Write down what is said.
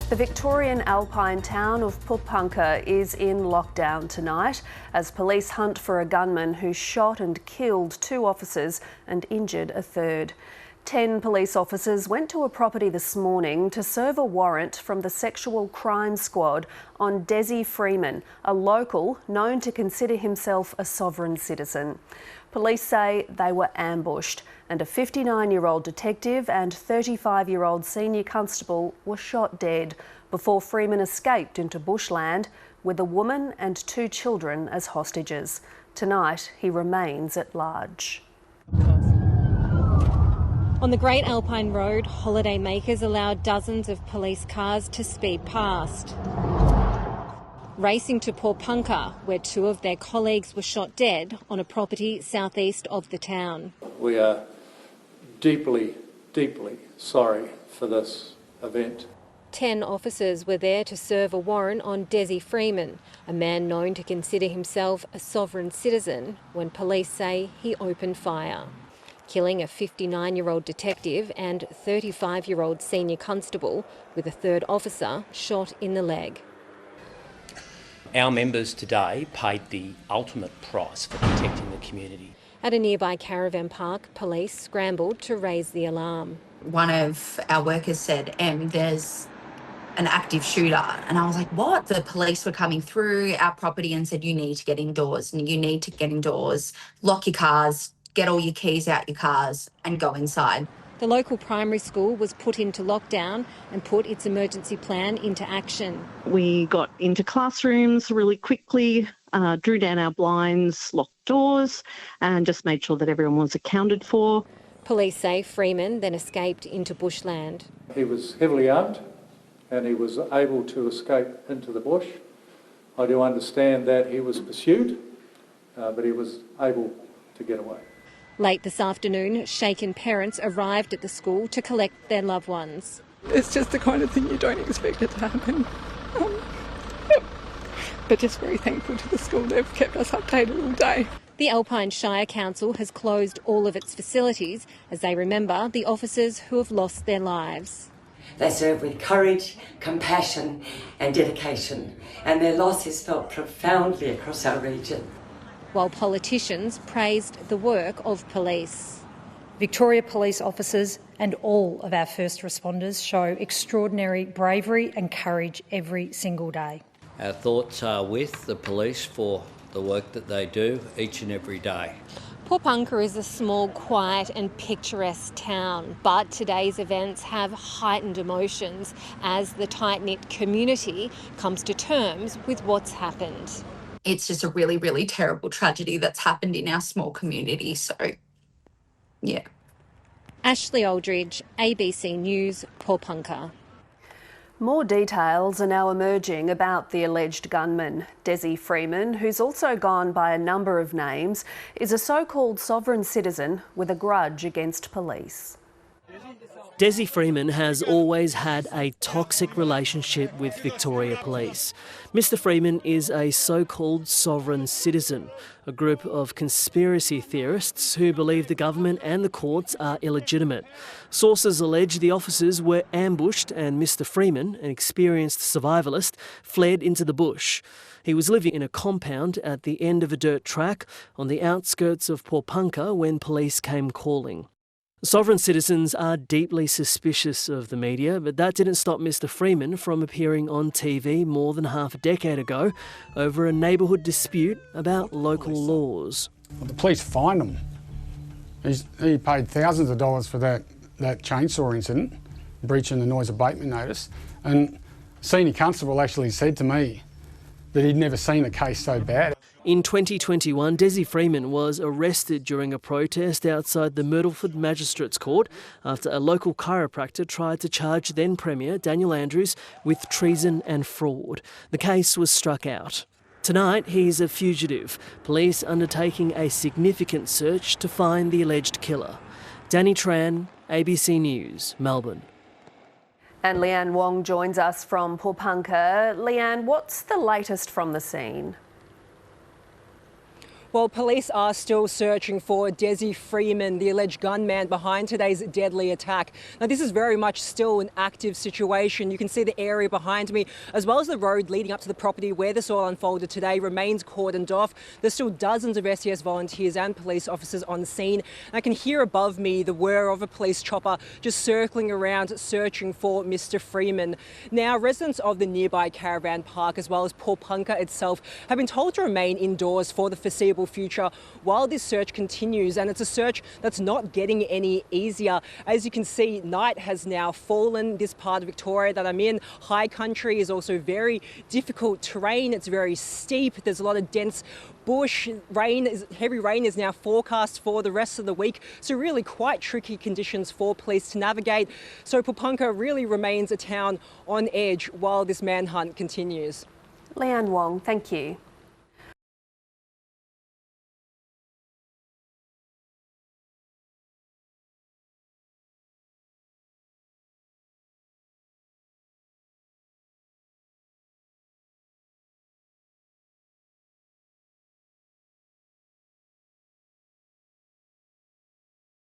The Victorian alpine town of Porepunkah is in lockdown tonight as police hunt for a gunman who shot and killed 2 officers and injured a third. 10 police officers went to a property this morning to serve a warrant from the Sexual Crime Squad on Desi Freeman, a local known to consider himself a sovereign citizen. Police say they were ambushed and a 59-year-old detective and 35-year-old senior constable were shot dead before Freeman escaped into bushland with a woman and 2 children as hostages. Tonight, he remains at large. On the Great Alpine Road, holidaymakers allowed dozens of police cars to speed past, racing to Porepunkah, where 2 of their colleagues were shot dead on a property southeast of the town. We are deeply, deeply sorry for this event. 10 officers were there to serve a warrant on Desi Freeman, a man known to consider himself a sovereign citizen, when police say he opened fire, killing a 59-year-old detective and 35-year-old senior constable, with a 3rd officer shot in the leg. Our members today paid the ultimate price for protecting the community. At a nearby caravan park, police scrambled to raise the alarm. One of our workers said, there's an active shooter. And I was like, what? The police were coming through our property and said, you need to get indoors and you need to get indoors, lock your cars, get all your keys out your cars and go inside. The local primary school was put into lockdown and put its emergency plan into action. We got into classrooms really quickly, drew down our blinds, locked doors and just made sure that everyone was accounted for. Police say Freeman then escaped into bushland. He was heavily armed and he was able to escape into the bush. I do understand that he was pursued, but he was able to get away. Late this afternoon, shaken parents arrived at the school to collect their loved ones. It's just the kind of thing you don't expect it to happen. But just very thankful to the school. They've kept us updated all day. The Alpine Shire Council has closed all of its facilities as they remember the officers who have lost their lives. They serve with courage, compassion and dedication, and their loss is felt profoundly across our region. While politicians praised the work of police. Victoria police officers and all of our first responders show extraordinary bravery and courage every single day. Our thoughts are with the police for the work that they do each and every day. Porepunkah is a small, quiet and picturesque town, but today's events have heightened emotions as the tight-knit community comes to terms with what's happened. It's just a really, really terrible tragedy that's happened in our small community. So, yeah. Ashley Aldridge, ABC News, Porepunkah. More details are now emerging about the alleged gunman. Desi Freeman, who's also gone by a number of names, is a so-called sovereign citizen with a grudge against police. Desi Freeman has always had a toxic relationship with Victoria Police. Mr Freeman is a so-called sovereign citizen, a group of conspiracy theorists who believe the government and the courts are illegitimate. Sources allege the officers were ambushed and Mr Freeman, an experienced survivalist, fled into the bush. He was living in a compound at the end of a dirt track on the outskirts of Porepunkah when police came calling. Sovereign citizens are deeply suspicious of the media, but that didn't stop Mr Freeman from appearing on TV more than half a decade ago over a neighbourhood dispute about local laws. Well, the police fined him. He paid thousands of dollars for that chainsaw incident, breaching the noise abatement notice, and Senior Constable actually said to me that he'd never seen a case so bad. In 2021, Desi Freeman was arrested during a protest outside the Myrtleford Magistrates Court after a local chiropractor tried to charge then Premier Daniel Andrews with treason and fraud. The case was struck out. Tonight, he's a fugitive, police undertaking a significant search to find the alleged killer. Danny Tran, ABC News, Melbourne. And Leanne Wong joins us from Porepunkah. Leanne, what's the latest from the scene? Well, police are still searching for Desi Freeman, the alleged gunman behind today's deadly attack. Now, this is very much still an active situation. You can see the area behind me, as well as the road leading up to the property where this all unfolded today, remains cordoned off. There's still dozens of SES volunteers and police officers on scene. I can hear above me the whir of a police chopper just circling around, searching for Mr. Freeman. Now, residents of the nearby caravan park, as well as Porepunkah itself, have been told to remain indoors for the foreseeable future while this search continues, and it's a search that's not getting any easier. As you can see, night has now fallen. This part of Victoria that I'm in, high country, is also very difficult terrain. It's very steep. There's a lot of dense bush. Heavy rain is now forecast for the rest of the week, so really quite tricky conditions for police to navigate. So Porepunkah really remains a town on edge while this manhunt continues. Leanne Wong, thank you.